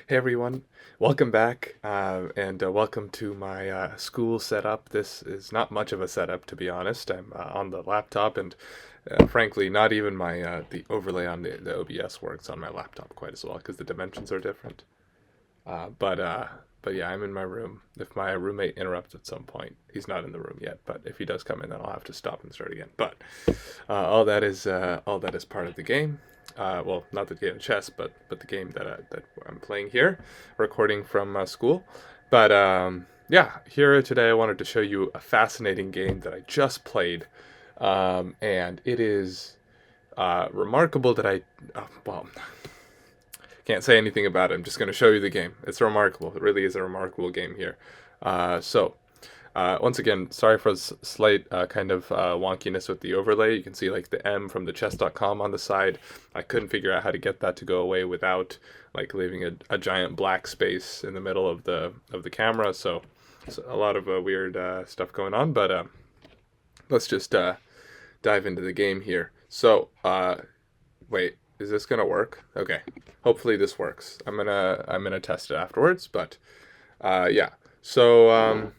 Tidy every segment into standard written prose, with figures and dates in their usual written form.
Hey everyone, welcome back, and welcome to my school setup. This is not much of a setup, to be honest. I'm on the laptop, and frankly, not even my the overlay on the OBS works on my laptop quite as well because the dimensions are different. Uh, but uh, but yeah, I'm in my room. If my roommate interrupts at some point, he's not in the room yet. But if he does come in, then I'll have to stop and start again. But all that is part of the game. Well, not the game of chess, but the game that I'm playing here, recording from school. But yeah, here today I wanted to show you a fascinating game that I just played, and it is remarkable that well, can't say anything about it. I'm just going to show you the game. It's remarkable. It really is a remarkable game here. Once again, sorry for the slight kind of wonkiness with the overlay. You can see like the M from the chess.com on the side. I couldn't figure out how to get that to go away without like leaving a giant black space in the middle of the camera. So a lot of weird stuff going on. But let's just dive into the game here. So wait, is this gonna work? Okay, hopefully this works. I'm gonna test it afterwards. But yeah. So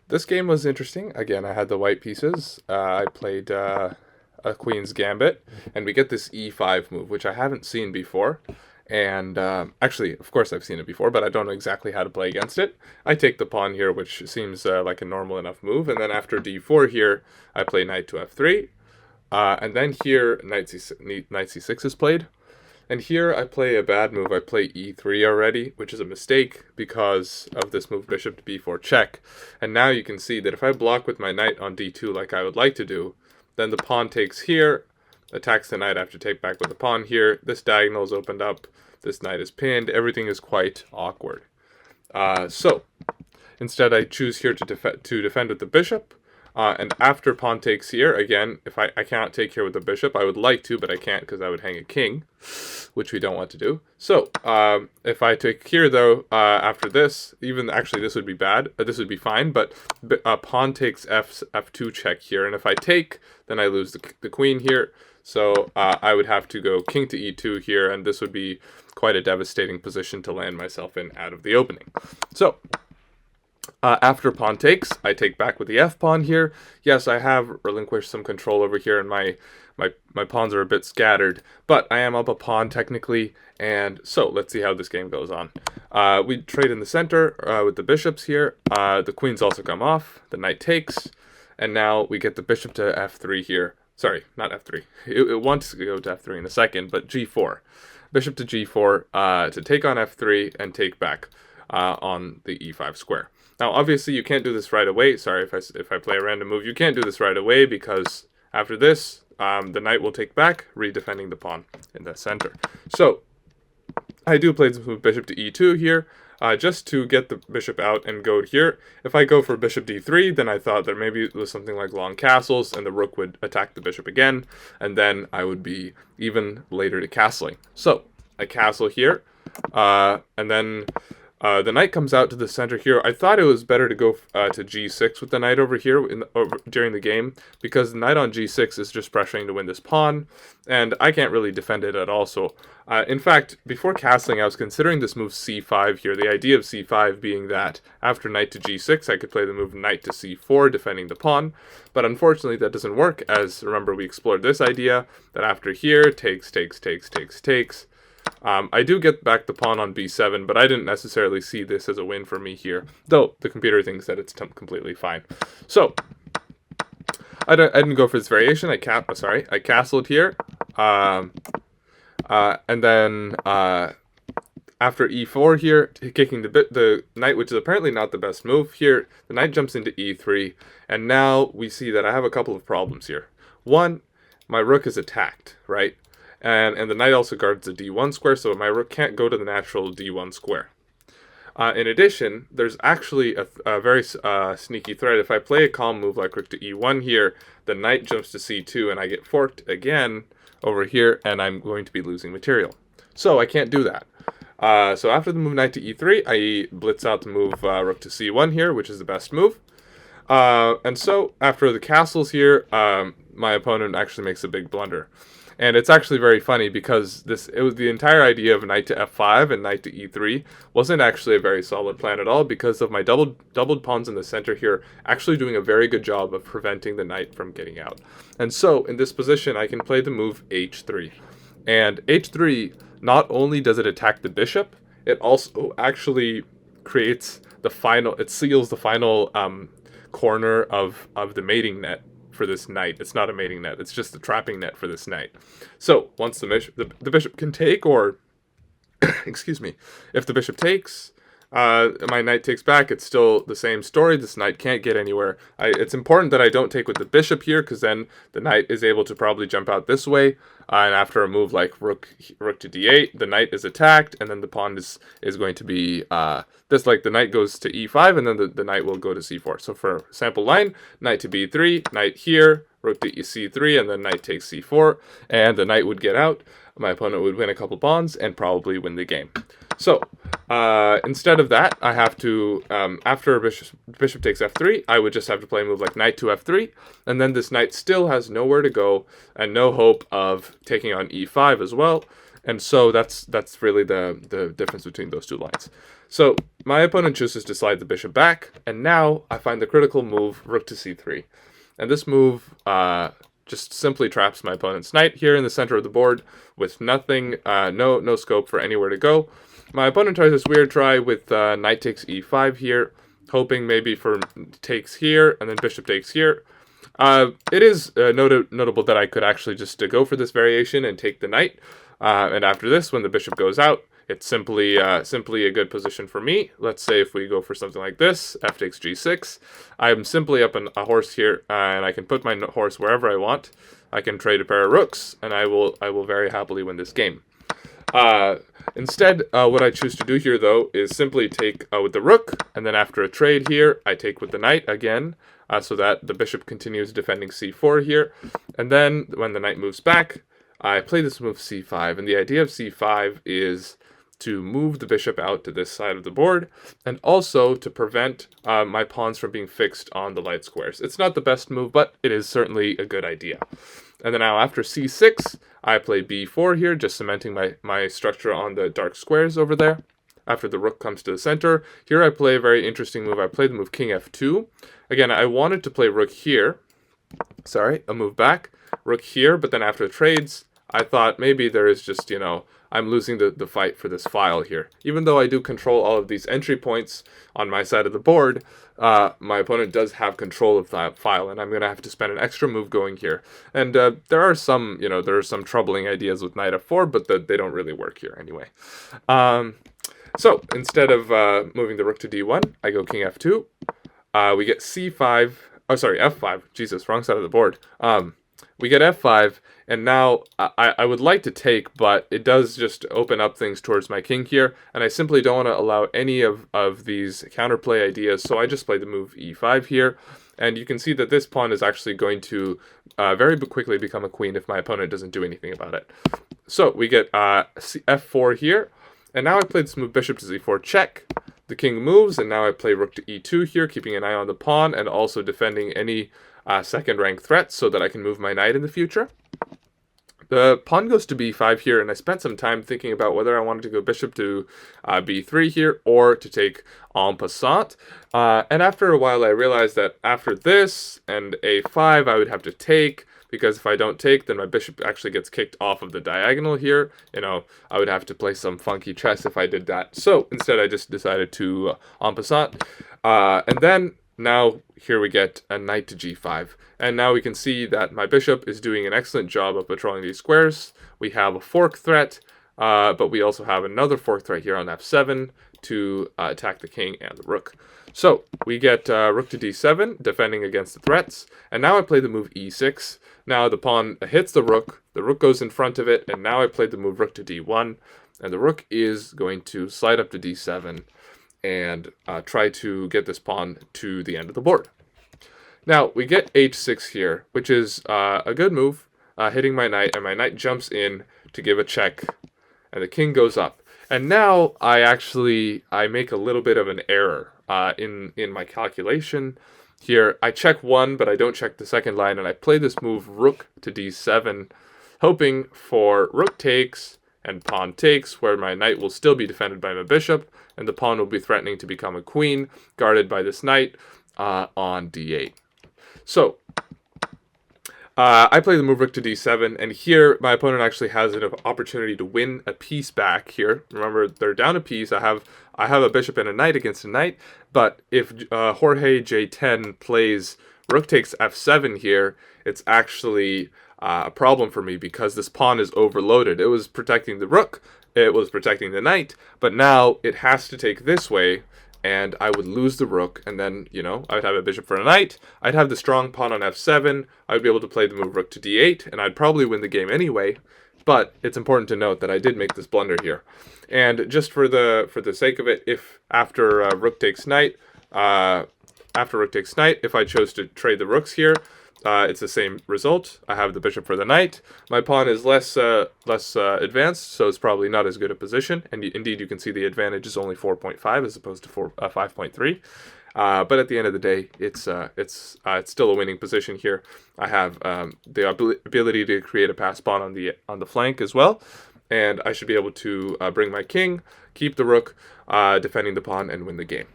this game was interesting. Again, I had the white pieces. I played a Queen's Gambit, and we get this E5 move, which I haven't seen before. And actually, of course, I've seen it before, but I don't know exactly how to play against it. I take the pawn here, which seems like a normal enough move. And then after D4 here, I play knight to F3. And then here, knight C6 is played. And here I play a bad move. I play e3 already, which is a mistake because of this move bishop to b4 check. And now you can see that if I block with my knight on d2 like I would like to do, then the pawn takes here, attacks the knight after take back with the pawn here. This diagonal is opened up. This knight is pinned. Everything is quite awkward. So instead I choose here to defend with the bishop. And after pawn takes here, again, if I cannot take here with the bishop, I would like to, but I can't because I would hang a king, which we don't want to do. So if I take here, though, after this, even actually this would be bad. This would be fine, but pawn takes f2 check here. And if I take, then I lose the queen here. So I would have to go king to e2 here, and this would be quite a devastating position to land myself in out of the opening. So after pawn takes, I take back with the f-pawn here. Yes, I have relinquished some control over here, and my pawns are a bit scattered, but I am up a pawn technically, and so let's see how this game goes on. We trade in the center with the bishops here. The queens also come off. The knight takes, and now we get the bishop to f3 here. Sorry, not f3. It wants to go to f3 in a second, but g4. Bishop to g4 to take on f3 and take back on the e5 square. Now, obviously, you can't do this right away. Sorry if I play a random move. You can't do this right away because after this, the knight will take back, redefending the pawn in the center. So I do play this move bishop to e2 here, just to get the bishop out and go here. If I go for bishop d3, then I thought that maybe it was something like long castles, and the rook would attack the bishop again, and then I would be even later to castling. So I castle here, and then the knight comes out to the center here. I thought it was better to go to g6 with the knight over here during the game, because the knight on g6 is just pressuring to win this pawn, and I can't really defend it at all. So, in fact, before castling, I was considering this move c5 here. The idea of c5 being that after knight to g6, I could play the move knight to c4, defending the pawn. But unfortunately, that doesn't work, as remember we explored this idea that after here, takes. I do get back the pawn on b7, but I didn't necessarily see this as a win for me here, though the computer thinks that it's completely fine. So I didn't go for this variation. I castled here, and then after e4 here, kicking the knight, which is apparently not the best move here. The knight jumps into e3, and now we see that I have a couple of problems here. One, my rook is attacked, right? And the knight also guards the d1 square, so my rook can't go to the natural d1 square. In addition, there's actually a very sneaky threat. If I play a calm move like rook to e1 here, the knight jumps to c2, and I get forked again over here, and I'm going to be losing material. So I can't do that. So after the move knight to e3, I blitz out the move rook to c1 here, which is the best move. And so after the castles here, my opponent actually makes a big blunder. And it's actually very funny because it was the entire idea of knight to f5 and knight to e3 wasn't actually a very solid plan at all because of my doubled pawns in the center here actually doing a very good job of preventing the knight from getting out. And so in this position I can play the move h3. And h3, not only does it attack the bishop, it also actually creates it seals the final corner of the mating net for this knight. It's not a mating net, it's just the trapping net for this knight. So once the bishop can take, or excuse me, if the bishop takes, my knight takes back, it's still the same story. This knight can't get anywhere. It's important that I don't take with the bishop here, because then the knight is able to probably jump out this way, and after a move like rook to d8, the knight is attacked, and then the pawn is going to be like the knight goes to e5, and then the knight will go to c4. So for sample line, knight to b3, knight here, rook to c3, and then knight takes c4, and the knight would get out. My opponent would win a couple pawns and probably win the game. So instead of that, I have to, after bishop takes f3, I would just have to play a move like knight to f3, and then this knight still has nowhere to go and no hope of taking on e5 as well. And so that's really the difference between those two lines. So my opponent chooses to slide the bishop back, and now I find the critical move rook to c3. And this move just simply traps my opponent's knight here in the center of the board with nothing, no scope for anywhere to go. My opponent tries this weird try with knight takes e5 here, hoping maybe for takes here and then bishop takes here. It is notable that I could actually just go for this variation and take the knight. And after this, when the bishop goes out, it's simply a good position for me. Let's say if we go for something like this, f takes g6, I'm simply up a horse here, and I can put my horse wherever I want. I can trade a pair of rooks, and I will very happily win this game. Instead, what I choose to do here, though, is simply take with the rook, and then after a trade here, I take with the knight again, so that the bishop continues defending c4 here. And then, when the knight moves back, I play this move c5, and the idea of c5 is to move the bishop out to this side of the board, and also to prevent my pawns from being fixed on the light squares. It's not the best move, but it is certainly a good idea. And then now after c6, I play b4 here, just cementing my structure on the dark squares over there. After the rook comes to the center, here I play a very interesting move. I play the move king f2. Again, I wanted to play rook here. Sorry, a move back. Rook here, but then after trades, I thought maybe there is just, I'm losing the fight for this file here. Even though I do control all of these entry points on my side of the board, my opponent does have control of that file, and I'm going to have to spend an extra move going here. And there are some troubling ideas with knight f4, but they don't really work here anyway. So instead of moving the rook to d1, I go king f2. We get c5. Oh, sorry, f5. Jesus, wrong side of the board. We get f5, and now I would like to take, but it does just open up things towards my king here, and I simply don't want to allow any of these counterplay ideas, so I just play the move e5 here. And you can see that this pawn is actually going to very quickly become a queen if my opponent doesn't do anything about it. So we get f4 here, and now I play this move bishop to z4 check. The king moves, and now I play rook to e2 here, keeping an eye on the pawn and also defending any second rank threats so that I can move my knight in the future. The pawn goes to b5 here, and I spent some time thinking about whether I wanted to go bishop to b3 here or to take en passant. And after a while I realized that after this and a5 I would have to take, because if I don't take, then my bishop actually gets kicked off of the diagonal here. I would have to play some funky chess if I did that. So instead I just decided to en passant. And then now here we get a knight to g5. And now we can see that my bishop is doing an excellent job of patrolling these squares. We have a fork threat, but we also have another fork threat here on f7 to attack the king and the rook. So we get rook to d7, defending against the threats. And now I play the move e6. Now the pawn hits the rook goes in front of it, and now I play the move rook to d1. And the rook is going to slide up to d7 and try to get this pawn to the end of the board. Now, we get h6 here, which is a good move, hitting my knight, and my knight jumps in to give a check, and the king goes up. And now I make a little bit of an error in my calculation. Here, I check one, but I don't check the second line, and I play this move rook to d7, hoping for rook takes and pawn takes, where my knight will still be defended by my bishop, and the pawn will be threatening to become a queen, guarded by this knight on d8. So, I play the move rook to d7, and here my opponent actually has an opportunity to win a piece back here. Remember, they're down a piece. I have a bishop and a knight against a knight, but if Jorge J10 plays rook takes f7 here, it's actually a problem for me because this pawn is overloaded. It was protecting the rook, it was protecting the knight, but now it has to take this way, and I would lose the rook, and then, you know, I would have a bishop for a knight, I'd have the strong pawn on f7, I would be able to play the move rook to d8, and I'd probably win the game anyway, but it's important to note that I did make this blunder here. And just for the sake of it, if after rook takes knight, if I chose to trade the rooks here, it's the same result. I have the bishop for the knight. My pawn is less advanced, so it's probably not as good a position. And indeed, you can see the advantage is only 4.5 as opposed to 5.3. But at the end of the day, it's still a winning position here. I have the ability to create a pass pawn on the flank as well, and I should be able to bring my king, keep the rook, defending the pawn, and win the game.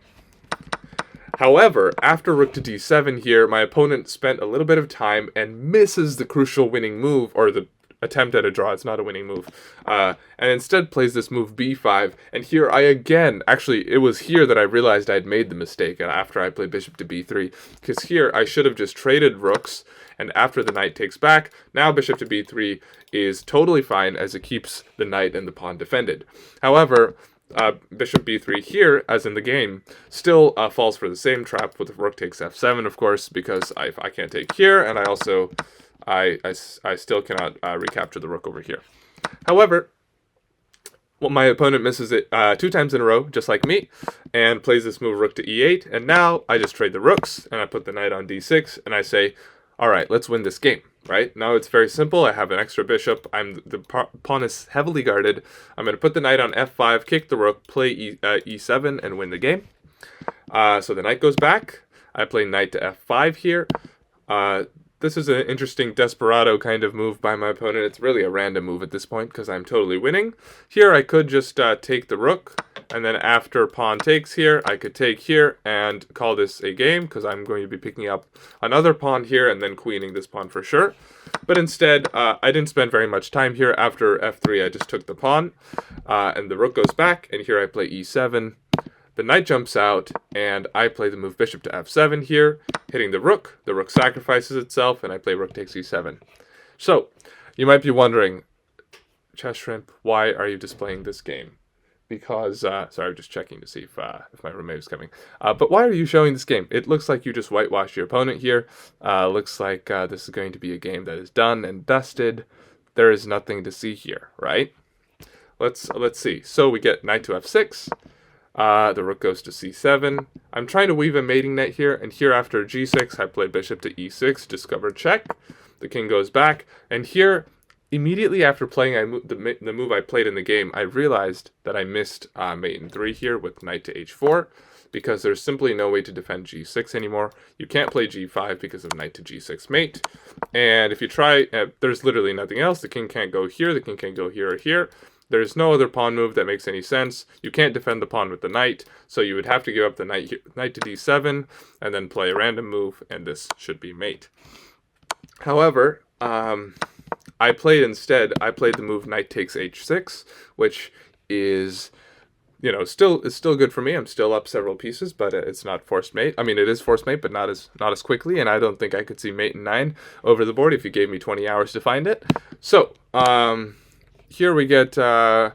However, after rook to d7 here, my opponent spent a little bit of time and misses the crucial winning move, or the attempt at a draw. It's not a winning move. And instead plays this move b5. And here I again, actually, it was here that I realized I'd made the mistake after I played bishop to b3. Because here I should have just traded rooks, and after the knight takes back, now bishop to b3 is totally fine as it keeps the knight and the pawn defended. However, bishop b3 here, as in the game, still falls for the same trap with rook takes f7, of course, because I can't take here, and I also I still cannot recapture the rook over here. However, well, my opponent misses it 2 times in a row, just like me, and plays this move rook to e8, and now I just trade the rooks, and I put the knight on d6, and I say, all right, let's win this game. Right? Now it's very simple. I have an extra bishop. The pawn is heavily guarded. I'm going to put the knight on f5, kick the rook, play e7, and win the game. So the knight goes back. I play knight to f5 here. This is an interesting desperado kind of move by my opponent. It's really a random move at this point because I'm totally winning. Here I could just take the rook, and then after pawn takes here, I could take here and call this a game because I'm going to be picking up another pawn here and then queening this pawn for sure. But instead, I didn't spend very much time here. After f3, I just took the pawn, and the rook goes back, and here I play e7. The knight jumps out, and I play the move bishop to f7 here, hitting the rook. The rook sacrifices itself, and I play rook takes e7. So, you might be wondering, Chess Shrimp, why are you displaying this game? Because, sorry, I'm just checking to see if my roommate is coming. But why are you showing this game? It looks like you just whitewashed your opponent here. Looks like this is going to be a game that is done and dusted. There is nothing to see here, right? Let's see. So we get knight to f6. The rook goes to c7. I'm trying to weave a mating net here, and here after g6, I play bishop to e6, discover check. The king goes back, and here, immediately after playing the move I played in the game, I realized that I missed mate in 3 here with knight to h4, because there's simply no way to defend g6 anymore. You can't play g5 because of knight to g6 mate, and if you try, there's literally nothing else. The king can't go here, the king can't go here or here. There's no other pawn move that makes any sense. You can't defend the pawn with the knight, so you would have to give up the knight to d7, and then play a random move, and this should be mate. However, I played the move knight takes h6, which is, you know, still good for me. I'm still up several pieces, but it's not forced mate. I mean, it is forced mate, but not as quickly, and I don't think I could see mate in 9 over the board if you gave me 20 hours to find it. So, here we get a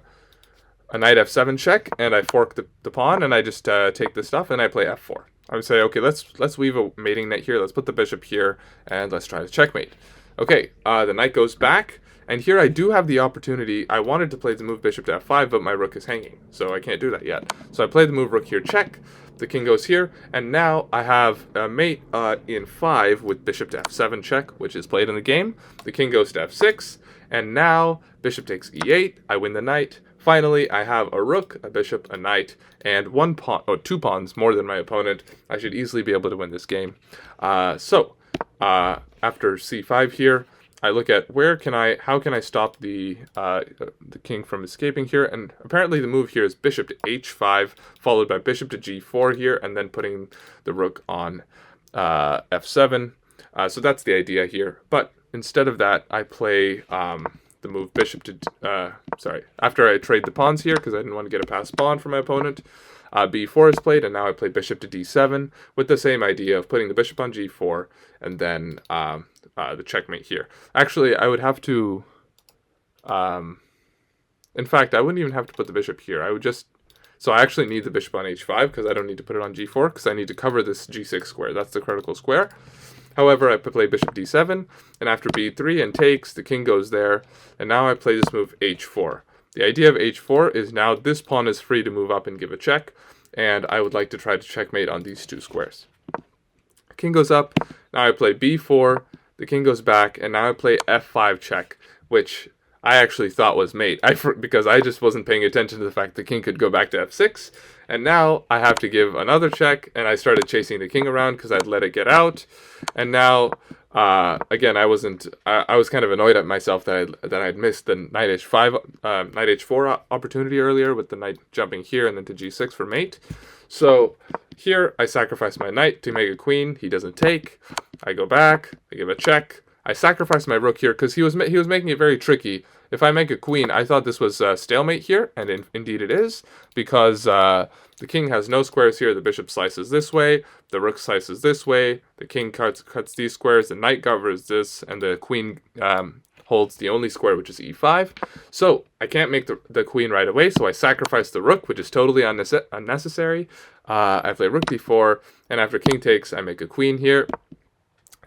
knight f7 check, and I fork the pawn, and I just take the stuff, and I play f4. I would say, okay, let's weave a mating net here. Let's put the bishop here, and let's try to checkmate. Okay, the knight goes back, and here I do have the opportunity. I wanted to play the move bishop to f5, but my rook is hanging, so I can't do that yet. So I play the move rook here check. The king goes here, and now I have a mate in 5 with bishop to f7 check, which is played in the game. The king goes to f6, and now bishop takes e8. I win the knight. Finally, I have a rook, a bishop, a knight, and 2 pawns more than my opponent. I should easily be able to win this game. After c5 here, I look at how can I stop the king from escaping here, and apparently the move here is bishop to h5, followed by bishop to g4 here, and then putting the rook on f7. So that's the idea here. But instead of that, I play the move bishop to, after I trade the pawns here, because I didn't want to get a passed pawn from my opponent, b4 is played, and now I play bishop to d7, with the same idea of putting the bishop on g4, and then the checkmate here. Actually, I would have to, in fact, I wouldn't even have to put the bishop here. I would just, so I actually need the bishop on h5, because I don't need to put it on g4, because I need to cover this g6 square. That's the critical square. However, I play bishop d7, and after b3 and takes, the king goes there, and now I play this move h4. The idea of h4 is now this pawn is free to move up and give a check, and I would like to try to checkmate on these two squares. King goes up, now I play b4, the king goes back, and now I play f5 check, which I actually thought was mate, because I just wasn't paying attention to the fact the king could go back to f6, and now I have to give another check, and I started chasing the king around because I'd let it get out, and now, again, I was kind of annoyed at myself that I'd missed the knight h4 opportunity earlier with the knight jumping here and then to g6 for mate. So here I sacrifice my knight to make a queen. He doesn't take. I go back. I give a check. I sacrifice my rook here because he was making it very tricky. If I make a queen, I thought this was stalemate here, and indeed it is, because the king has no squares here. The bishop slices this way, the rook slices this way, the king cuts these squares, the knight covers this, and the queen holds the only square, which is e5. So I can't make the queen right away, so I sacrifice the rook, which is totally unnecessary. I play rook d4, and after king takes, I make a queen here.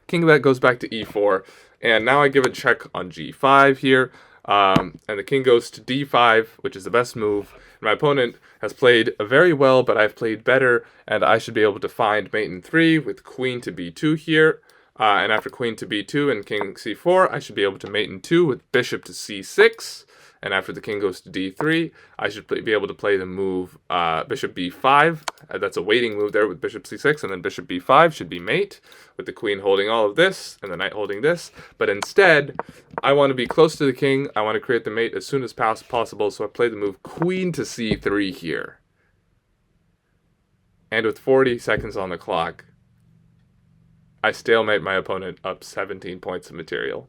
King that goes back to e4, and now I give a check on g5 here, and the king goes to d5, which is the best move. My opponent has played very well, but I've played better, and I should be able to find mate in 3 with queen to b2 here, and after queen to b2 and king c4, I should be able to mate in 2 with bishop to c6, and after the king goes to d3, I should be able to play the move bishop b5. That's a waiting move there with bishop c6, and then bishop b5 should be mate, with the queen holding all of this and the knight holding this. But instead, I want to be close to the king. I want to create the mate as soon as possible, so I play the move queen to c3 here. And with 40 seconds on the clock, I stalemate my opponent up 17 points of material.